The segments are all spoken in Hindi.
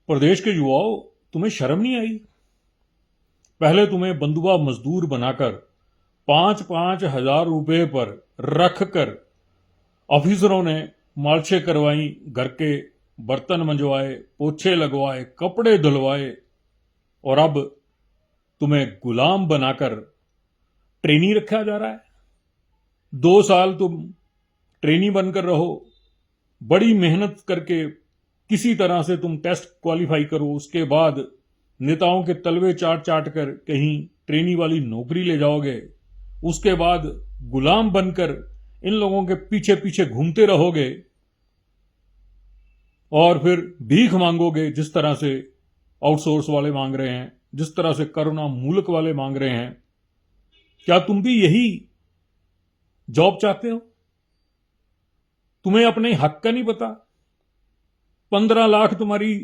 प्रदेश के युवाओं, तुम्हें शर्म नहीं आई? पहले तुम्हें बंधुआ मजदूर बनाकर 5-5 हजार रुपए पर रखकर ऑफिसरों ने मार्चे करवाई, घर के बर्तन मंजवाए, पोछे लगवाए, कपड़े धुलवाए, और अब तुम्हें गुलाम बनाकर ट्रेनी रखा जा रहा है। 2 साल तुम ट्रेनी बनकर रहो, बड़ी मेहनत करके किसी तरह से तुम टेस्ट क्वालिफाई करो, उसके बाद नेताओं के तलवे चाट चाट कर कहीं ट्रेनी वाली नौकरी ले जाओगे, उसके बाद गुलाम बनकर इन लोगों के पीछे पीछे घूमते रहोगे और फिर भीख मांगोगे, जिस तरह से आउटसोर्स वाले मांग रहे हैं, जिस तरह से करुणा मूलक वाले मांग रहे हैं। क्या तुम भी यही जॉब चाहते हो? तुम्हें अपने हक का नहीं पता? 15 लाख तुम्हारी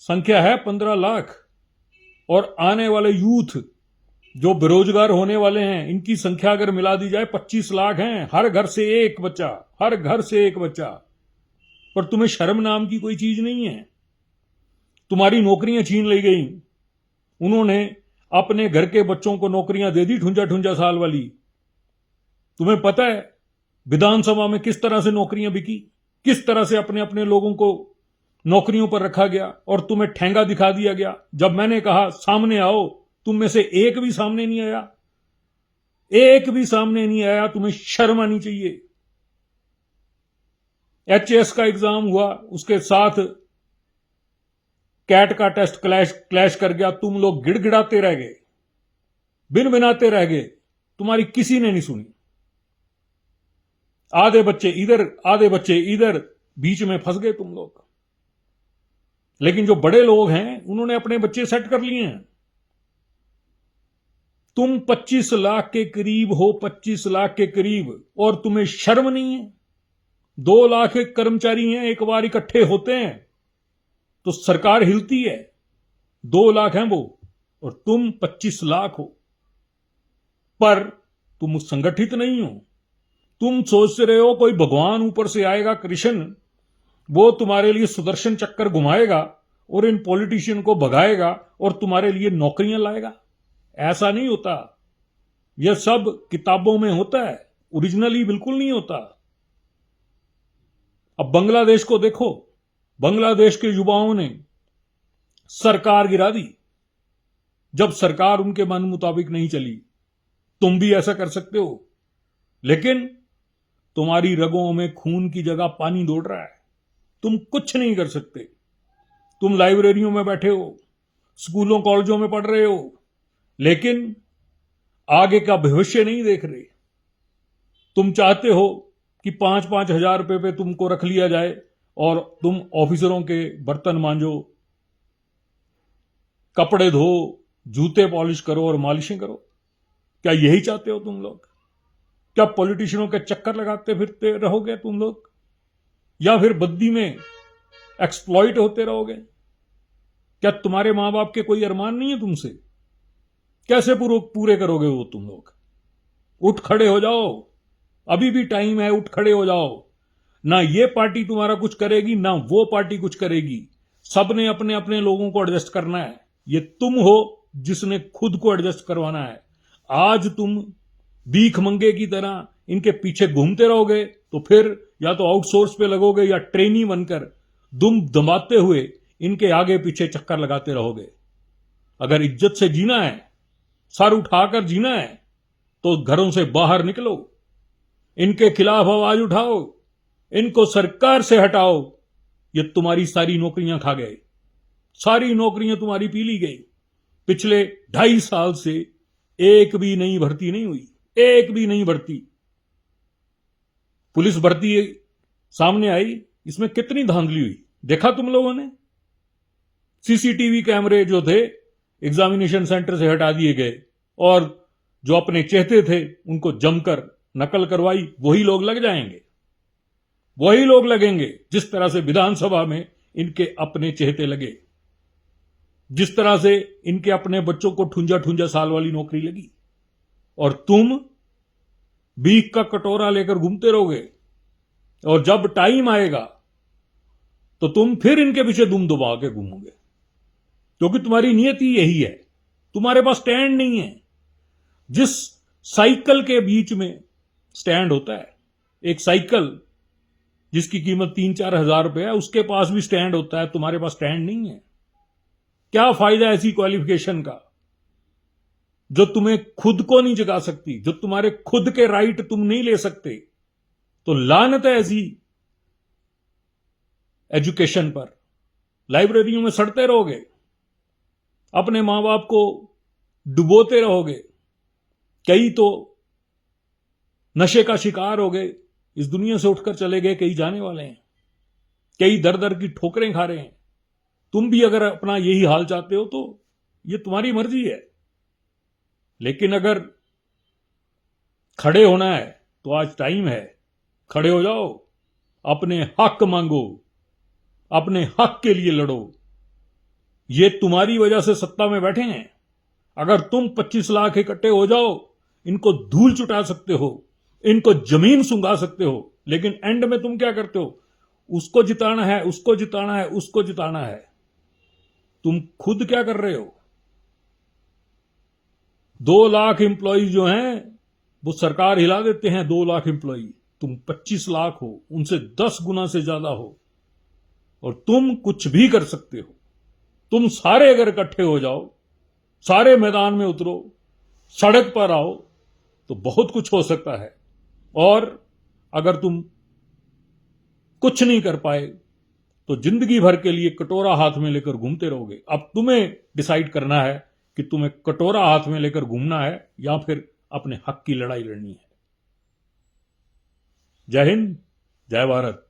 संख्या है, 15 लाख, और आने वाले यूथ जो बेरोजगार होने वाले हैं, इनकी संख्या अगर मिला दी जाए 25 लाख हैं। हर घर से एक बच्चा, हर घर से एक बच्चा। पर तुम्हें शर्म नाम की कोई चीज नहीं है। तुम्हारी नौकरियां छीन ली गई। उन्होंने अपने घर के बच्चों को नौकरियां दे दी, ठुंजा ठुंजा साल वाली। तुम्हें पता है विधानसभा में किस तरह से नौकरियां बिकी, किस तरह से अपने अपने लोगों को नौकरियों पर रखा गया, और तुम्हें ठेंगा दिखा दिया गया। जब मैंने कहा सामने आओ, तुम में से एक भी सामने नहीं आया, एक भी सामने नहीं आया। तुम्हें शर्म आनी चाहिए। एचएस का एग्जाम हुआ, उसके साथ कैट का टेस्ट क्लैश कर गया। तुम लोग गिड़गिड़ाते रह गए, बिन बिनाते रह गए, तुम्हारी किसी ने नहीं सुनी। आधे बच्चे इधर, आधे बच्चे इधर, बीच में फंस गए तुम लोग। लेकिन जो बड़े लोग हैं, उन्होंने अपने बच्चे सेट कर लिए हैं। तुम 25 लाख के करीब हो, 25 लाख के करीब, और तुम्हें शर्म नहीं है? 2 लाख कर्मचारी हैं, एक बार इकट्ठे होते हैं तो सरकार हिलती है। 2 लाख हैं वो, और तुम 25 लाख हो। पर तुम संगठित नहीं हो। तुम सोच रहे हो कोई भगवान ऊपर से आएगा, कृष्ण, वो तुम्हारे लिए सुदर्शन चक्कर घुमाएगा और इन पॉलिटिशियन को भगाएगा और तुम्हारे लिए नौकरियां लाएगा। ऐसा नहीं होता। यह सब किताबों में होता है, ओरिजिनली बिल्कुल नहीं होता। अब बांग्लादेश को देखो, बांग्लादेश के युवाओं ने सरकार गिरा दी। जब सरकार उनके मन मुताबिक नहीं चली, तुम भी ऐसा कर सकते हो, लेकिन तुम्हारी रगों में खून की जगह पानी दौड़ रहा है। तुम कुछ नहीं कर सकते। तुम लाइब्रेरियों में बैठे हो, स्कूलों कॉलेजों में पढ़ रहे हो, लेकिन आगे का भविष्य नहीं देख रहे। तुम चाहते हो कि 5-5 हजार रुपए पे तुमको रख लिया जाए और तुम ऑफिसरों के बर्तन मांजो, कपड़े धो, जूते पॉलिश करो और मालिशें करो। क्या यही चाहते हो तुम लोग? क्या पॉलिटिशियनों के चक्कर लगाते फिरते रहोगे तुम लोग, या फिर बद्दी में एक्सप्लॉइट होते रहोगे? क्या तुम्हारे मां बाप के कोई अरमान नहीं है तुमसे? कैसे पूरे करोगे वो तुम लोग? उठ खड़े हो जाओ, अभी भी टाइम है, उठ खड़े हो जाओ। ना ये पार्टी तुम्हारा कुछ करेगी, ना वो पार्टी कुछ करेगी। सबने अपने अपने लोगों को एडजस्ट करना है। ये तुम हो जिसने खुद को एडजस्ट करवाना है। आज तुम भीख मंगे की तरह इनके पीछे घूमते रहोगे तो फिर या तो आउटसोर्स पे लगोगे या ट्रेनी बनकर दुम दबाते हुए इनके आगे पीछे चक्कर लगाते रहोगे। अगर इज्जत से जीना है, सर उठाकर जीना है, तो घरों से बाहर निकलो, इनके खिलाफ आवाज उठाओ, इनको सरकार से हटाओ। ये तुम्हारी सारी नौकरियां खा गए, सारी नौकरियां तुम्हारी पी ली गई। पिछले 2.5 साल से एक भी नई भर्ती नहीं हुई, एक भी नई भर्ती। पुलिस भर्ती सामने आई, इसमें कितनी धांधली हुई देखा तुम लोगों ने? सीसीटीवी कैमरे जो थे एग्जामिनेशन सेंटर से हटा दिए गए, और जो अपने चेहते थे उनको जमकर नकल करवाई। वही लोग लग जाएंगे, वही लोग लगेंगे जिस तरह से विधानसभा में इनके अपने चेहते लगे, जिस तरह से इनके अपने बच्चों को ठुंजा ठुंजा साल वाली नौकरी लगी। और तुम भीख का कटोरा लेकर घूमते रहोगे, और जब टाइम आएगा तो तुम फिर इनके पीछे दुम दबा के घूमोगे, क्योंकि तुम्हारी नियति यही है। तुम्हारे पास स्टैंड नहीं है। जिस साइकिल के बीच में स्टैंड होता है, एक साइकिल जिसकी कीमत 3-4 हजार रुपए है, उसके पास भी स्टैंड होता है, तुम्हारे पास स्टैंड नहीं है। क्या फायदा ऐसी क्वालिफिकेशन का जो तुम्हें खुद को नहीं जगा सकती, जो तुम्हारे खुद के राइट तुम नहीं ले सकते। तो लानत है ऐसी एजुकेशन पर। लाइब्रेरियों में सड़ते रहोगे, अपने मां बाप को डुबोते रहोगे, कई तो नशे का शिकार हो गए, इस दुनिया से उठकर चले गए, कई जाने वाले हैं, कई दर दर की ठोकरें खा रहे हैं। तुम भी अगर अपना यही हाल चाहते हो तो ये तुम्हारी मर्जी है, लेकिन अगर खड़े होना है तो आज टाइम है। खड़े हो जाओ, अपने हक मांगो, अपने हक के लिए लड़ो। ये तुम्हारी वजह से सत्ता में बैठे हैं। अगर तुम 25 लाख इकट्ठे हो जाओ, इनको धूल चुटा सकते हो, इनको जमीन सुंघा सकते हो, लेकिन एंड में तुम क्या करते हो? उसको जिताना है, उसको जिताना है, उसको जिताना है। तुम खुद क्या कर रहे हो? 2 लाख एम्प्लॉय जो हैं वो सरकार हिला देते हैं। 2 लाख एम्प्लॉय, तुम 25 लाख हो, उनसे 10 गुना से ज्यादा हो, और तुम कुछ भी कर सकते हो। तुम सारे अगर इकट्ठे हो जाओ, सारे मैदान में उतरो, सड़क पर आओ, तो बहुत कुछ हो सकता है। और अगर तुम कुछ नहीं कर पाए तो जिंदगी भर के लिए कटोरा हाथ में लेकर घूमते रहोगे। अब तुम्हें डिसाइड करना है कि तुम्हें कटोरा हाथ में लेकर घूमना है या फिर अपने हक की लड़ाई लड़नी है। जय हिंद, जय भारत।